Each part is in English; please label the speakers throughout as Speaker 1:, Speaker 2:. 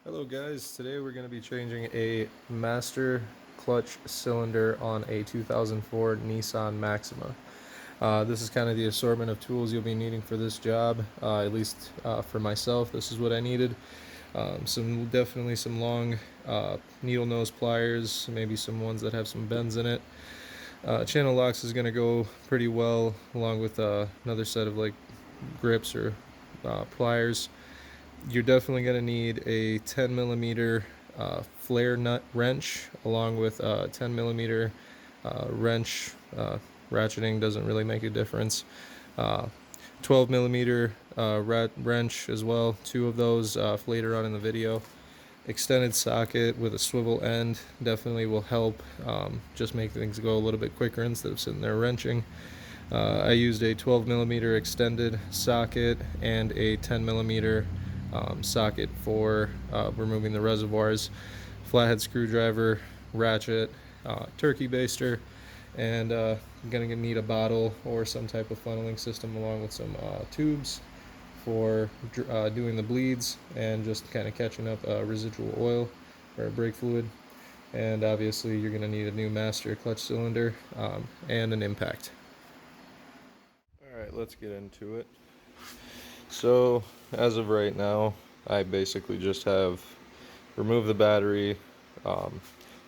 Speaker 1: Hello guys, today we're going to be changing a master clutch cylinder on a 2004 Nissan Maxima. This is kind of the assortment of tools you'll be needing for this job, at least for myself. This is what I needed. Definitely some long needle nose pliers, maybe some ones that have some bends in it. Channel locks is going to go pretty well along with another set of like grips or pliers. You're definitely going to need a 10 millimeter flare nut wrench along with a 10 millimeter wrench. Ratcheting doesn't really make a difference. 12 millimeter wrench as well, two of those later on in the video. Extended socket with a swivel end definitely will help just make things go a little bit quicker instead of sitting there wrenching. I used a 12 millimeter extended socket and a 10 millimeter socket for removing the reservoirs, flathead screwdriver, ratchet, turkey baster, and I'm going to need a bottle or some type of funneling system along with some tubes for doing the bleeds and just kind of catching up residual oil or brake fluid. And obviously you're going to need a new master clutch cylinder and an impact. Alright, let's get into it. So as of right now, I basically just have removed the battery,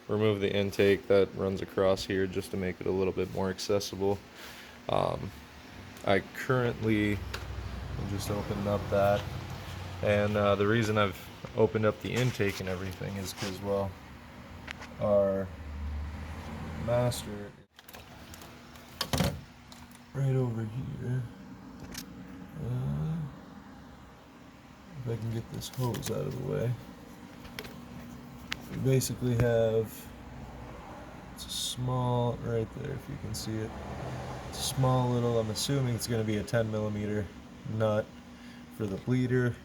Speaker 1: remove the intake that runs across here just to make it a little bit more accessible. I currently just opened up that, and the reason I've opened up the intake and everything is because, well, our master right over here. If I can get this hose out of the way, we basically have, it's a small, right there if you can see it, it's a small little, I'm assuming it's going to be a 10 millimeter nut for the bleeder,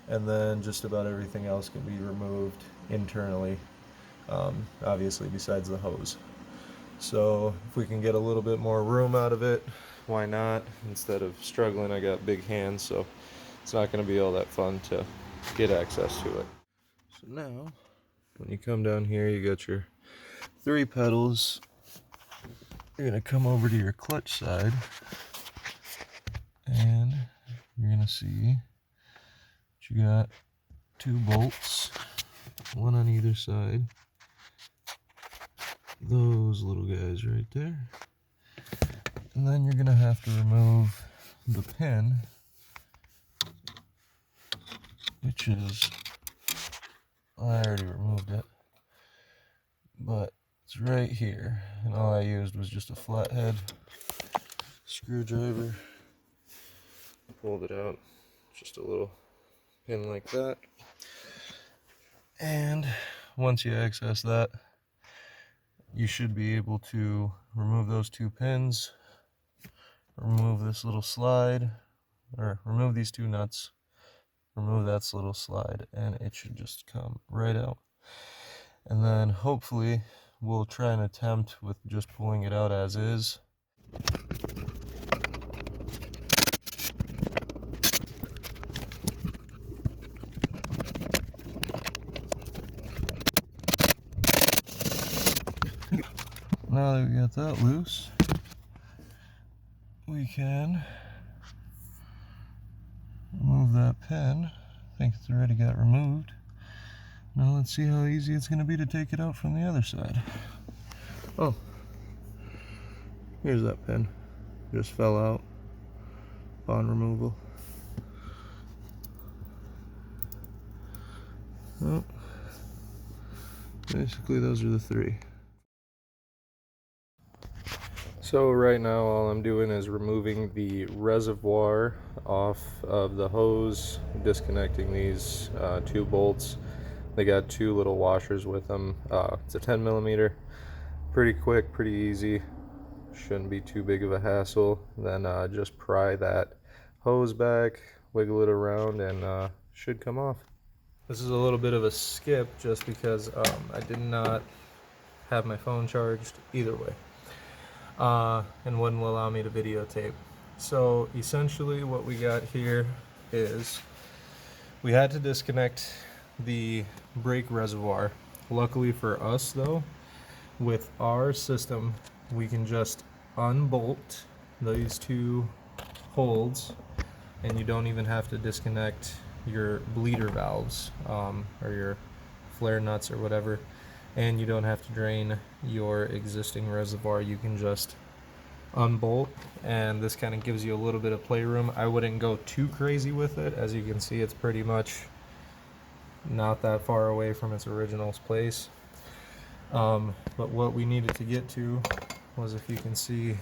Speaker 1: and then just about everything else can be removed internally, obviously besides the hose. So if we can get a little bit more room out of it, why not? Instead of struggling, I got big hands, so it's not going to be all that fun to get access to it. So now, when you come down here, you got your 3 pedals. You're going to come over to your clutch side, and you're going to see that you got 2 bolts, one on either side. Those little guys right there. And then you're going to have to remove the pin, which is, I already removed it, but it's right here, and all I used was just a flathead screwdriver. Pulled it out, just a little pin like that. And once you access that, you should be able to remove those 2 pins, remove this little slide, or remove these 2 nuts, remove that little slide, and it should just come right out. And then hopefully we'll try an attempt with just pulling it out as is. Now that we got that loose, we can remove that pin. I think it's already got removed. Now let's see how easy it's going to be to take it out from the other side. Oh, here's that pin. Just fell out upon removal. Well, basically those are the 3. So right now all I'm doing is removing the reservoir off of the hose, disconnecting these 2 bolts. They got 2 little washers with them. It's a 10 millimeter. Pretty quick, pretty easy. Shouldn't be too big of a hassle. Then just pry that hose back, wiggle it around, and should come off. This is a little bit of a skip just because I did not have my phone charged either way. And wouldn't allow me to videotape. So essentially what we got here is we had to disconnect the brake reservoir. Luckily for us though, with our system, we can just unbolt these two holds, and you don't even have to disconnect your bleeder valves or your flare nuts or whatever, and you don't have to drain your existing reservoir. You can just unbolt, and this kind of gives you a little bit of playroom. I wouldn't go too crazy with it. As you can see, it's pretty much not that far away from its original place. But what we needed to get to was, if you can see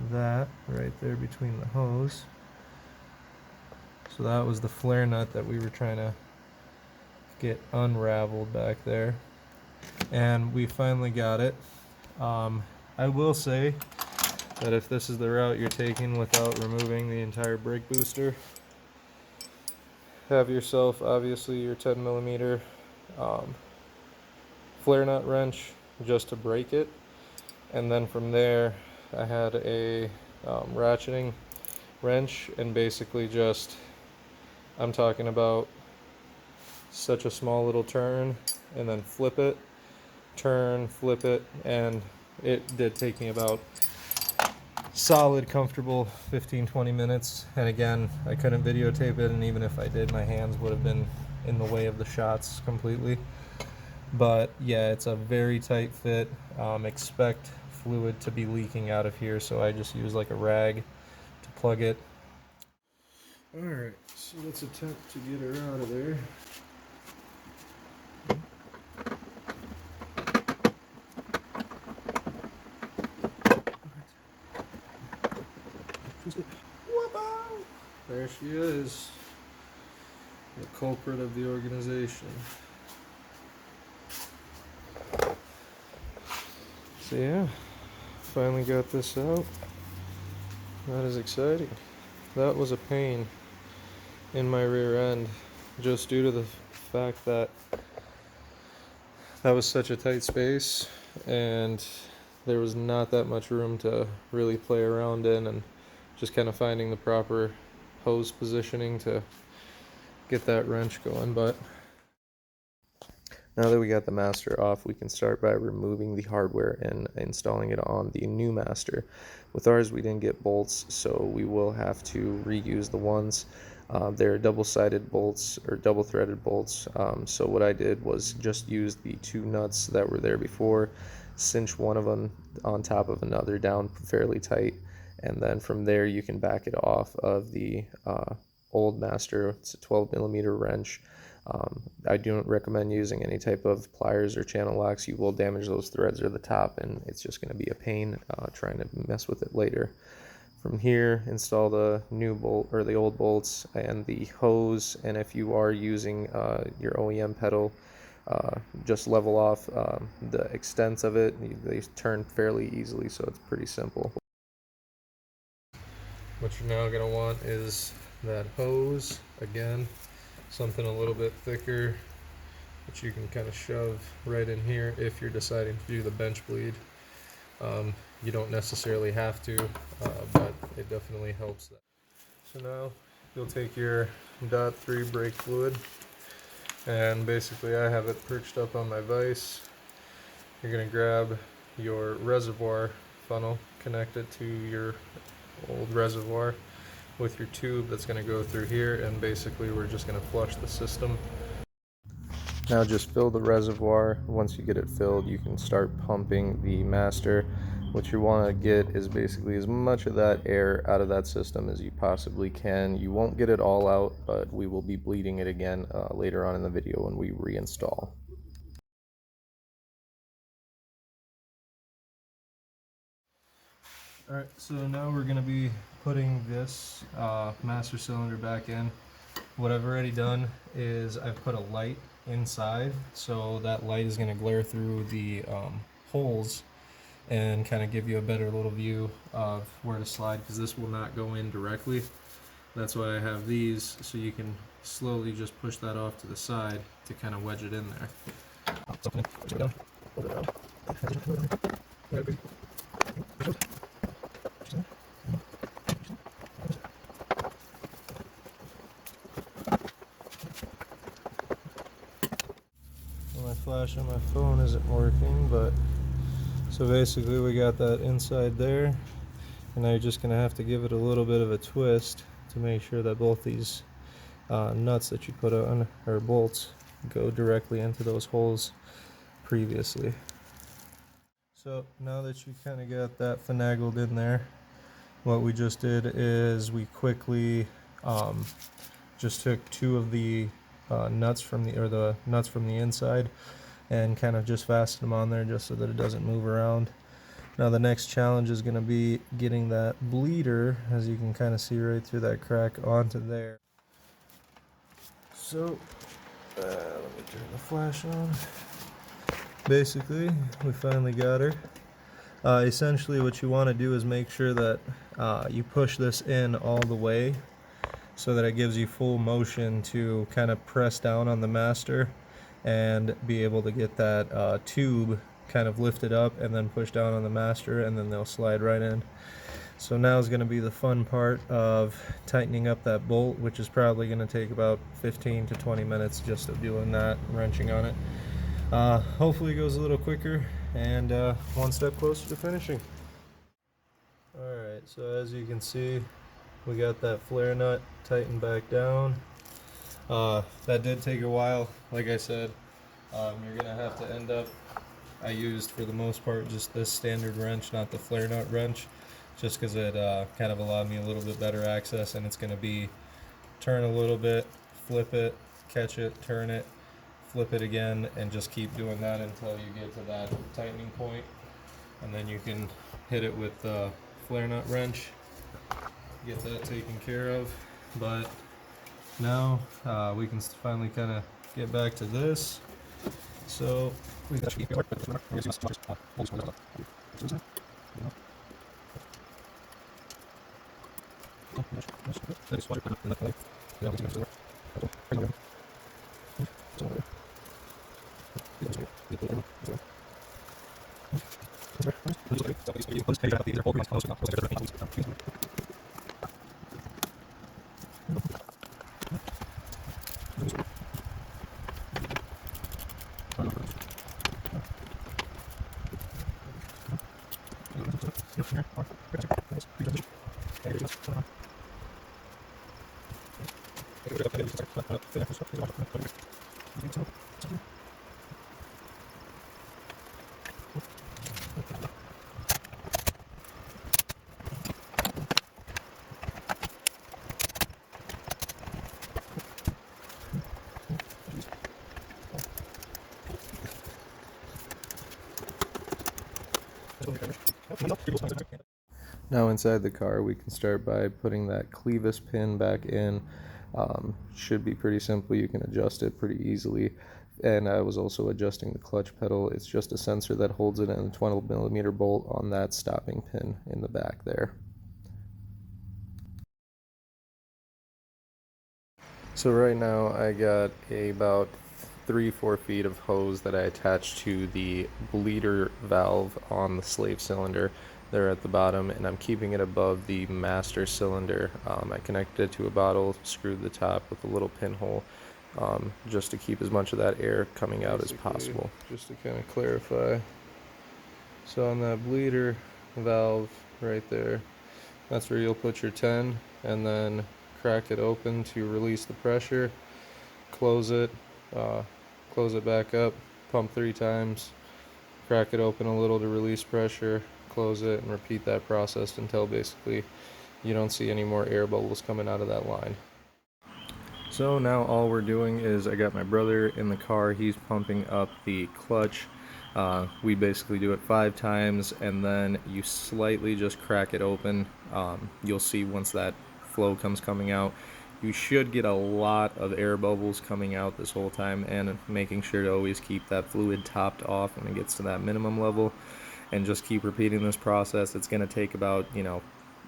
Speaker 1: that right there between the hose. So that was the flare nut that we were trying to get unraveled back there. And we finally got it. I will say that if this is the route you're taking without removing the entire brake booster, have yourself obviously your 10mm flare nut wrench just to break it, and then from there I had a ratcheting wrench, and basically just, I'm talking about such a small little turn and then flip it, turn, flip it, and it did take me about solid comfortable 15-20 minutes. And again, I couldn't videotape it, and even if I did, my hands would have been in the way of the shots completely. But yeah, it's a very tight fit. Expect fluid to be leaking out of here, so I just use like a rag to plug it. Alright, so let's attempt to get her out of there. There she is, the culprit of the organization. So yeah, finally got this out. That is exciting. That was a pain in my rear end, just due to the fact that that was such a tight space and there was not that much room to really play around in, and just kind of finding the proper hose positioning to get that wrench going. But now that we got the master off, we can start by removing the hardware and installing it on the new master. With ours, we didn't get bolts, so we will have to reuse the ones. They're double-sided bolts, or double-threaded bolts. So what I did was just use the two nuts that were there before, cinch one of them on top of another down fairly tight, and then from there you can back it off of the old master. It's a 12mm wrench. I don't recommend using any type of pliers or channel locks. You will damage those threads or the top, and it's just going to be a pain trying to mess with it later. From here, install the new bolt or the old bolts and the hose, and if you are using your OEM pedal, just level off the extents of it. They turn fairly easily, so it's pretty simple. What you're now going to want is that hose. Again, something a little bit thicker, which you can kind of shove right in here if you're deciding to do the bench bleed. You don't necessarily have to, but it definitely helps that. So now you'll take your .3 brake fluid, and basically I have it perched up on my vise. You're going to grab your reservoir funnel, connect it to your old reservoir with your tube that's going to go through here, and basically we're just going to flush the system. Now just fill the reservoir. Once you get it filled, you can start pumping the master. What you want to get is basically as much of that air out of that system as you possibly can. You won't get it all out, but we will be bleeding it again later on in the video when we reinstall. Alright, so now we're going to be putting this master cylinder back in. What I've already done is I've put a light inside, so that light is going to glare through the holes and kind of give you a better little view of where to slide, because this will not go in directly. That's why I have these, so you can slowly just push that off to the side to kind of wedge it in there. my flash on my phone isn't working, but so basically we got that inside there, and now you're just gonna have to give it a little bit of a twist to make sure that both these nuts that you put on, or bolts, go directly into those holes previously. So now that you kind of got that finagled in there, what we just did is we quickly just took two of the nuts from the inside and kind of just fastened them on there just so that it doesn't move around. Now the next challenge is going to be getting that bleeder, as you can kind of see right through that crack, onto there. So let me turn the flash on. Basically, we finally got her. Essentially what you want to do is make sure that you push this in all the way so that it gives you full motion to kind of press down on the master and be able to get that tube kind of lifted up and then push down on the master, and then they'll slide right in. So now is going to be the fun part of tightening up that bolt, which is probably going to take about 15 to 20 minutes just of doing that, wrenching on it. Hopefully it goes a little quicker and one step closer to finishing. Alright, so as you can see, we got that flare nut tightened back down. That did take a while. Like I said, you're gonna have to end up, I used for the most part just this standard wrench, not the flare nut wrench, just because it kind of allowed me a little bit better access, and it's gonna be turn a little bit, flip it, catch it, turn it, flip it again, and just keep doing that until you get to that tightening point, and then you can hit it with the flare nut wrench, get that taken care of. But now we can finally kind of get back to this. So we got Now inside the car, we can start by putting that clevis pin back in. Should be pretty simple. You can adjust it pretty easily. And I was also adjusting the clutch pedal. It's just a sensor that holds it, and a 20mm bolt on that stopping pin in the back there. So right now I got about 3-4 feet of hose that I attached to the bleeder valve on the slave cylinder there at the bottom, and I'm keeping it above the master cylinder. I connected it to a bottle, screwed the top with a little pinhole, just to keep as much of that air coming out as possible. Just to kind of clarify, so on that bleeder valve right there, that's where you'll put your 10, and then crack it open to release the pressure, close it back up, pump 3 times, crack it open a little to release pressure, close it, and repeat that process until basically you don't see any more air bubbles coming out of that line. So now all we're doing is, I got my brother in the car, he's pumping up the clutch. We basically do it 5 times, and then you slightly just crack it open. You'll see once that flow comes coming out, you should get a lot of air bubbles coming out this whole time, and making sure to always keep that fluid topped off when it gets to that minimum level, and just keep repeating this process. It's going to take about,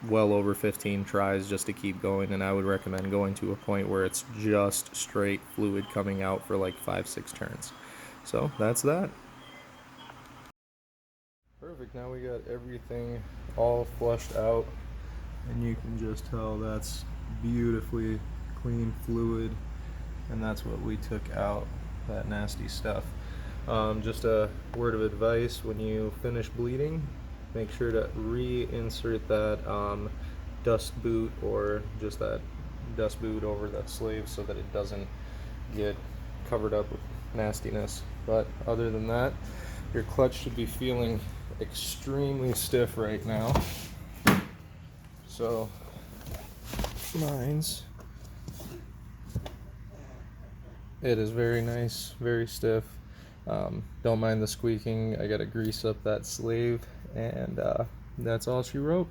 Speaker 1: well over 15 tries just to keep going, and I would recommend going to a point where it's just straight fluid coming out for like 5-6 turns. So that's that. Perfect. Now we got everything all flushed out, and you can just tell that's beautifully clean fluid, and that's what we took out, that nasty stuff. Just a word of advice: when you finish bleeding, make sure to reinsert that dust boot, or just that dust boot over that sleeve, so that it doesn't get covered up with nastiness. But other than that, your clutch should be feeling extremely stiff right now. So mine's, it is very nice, very stiff. Don't mind the squeaking. I gotta grease up that sleeve, and that's all she wrote.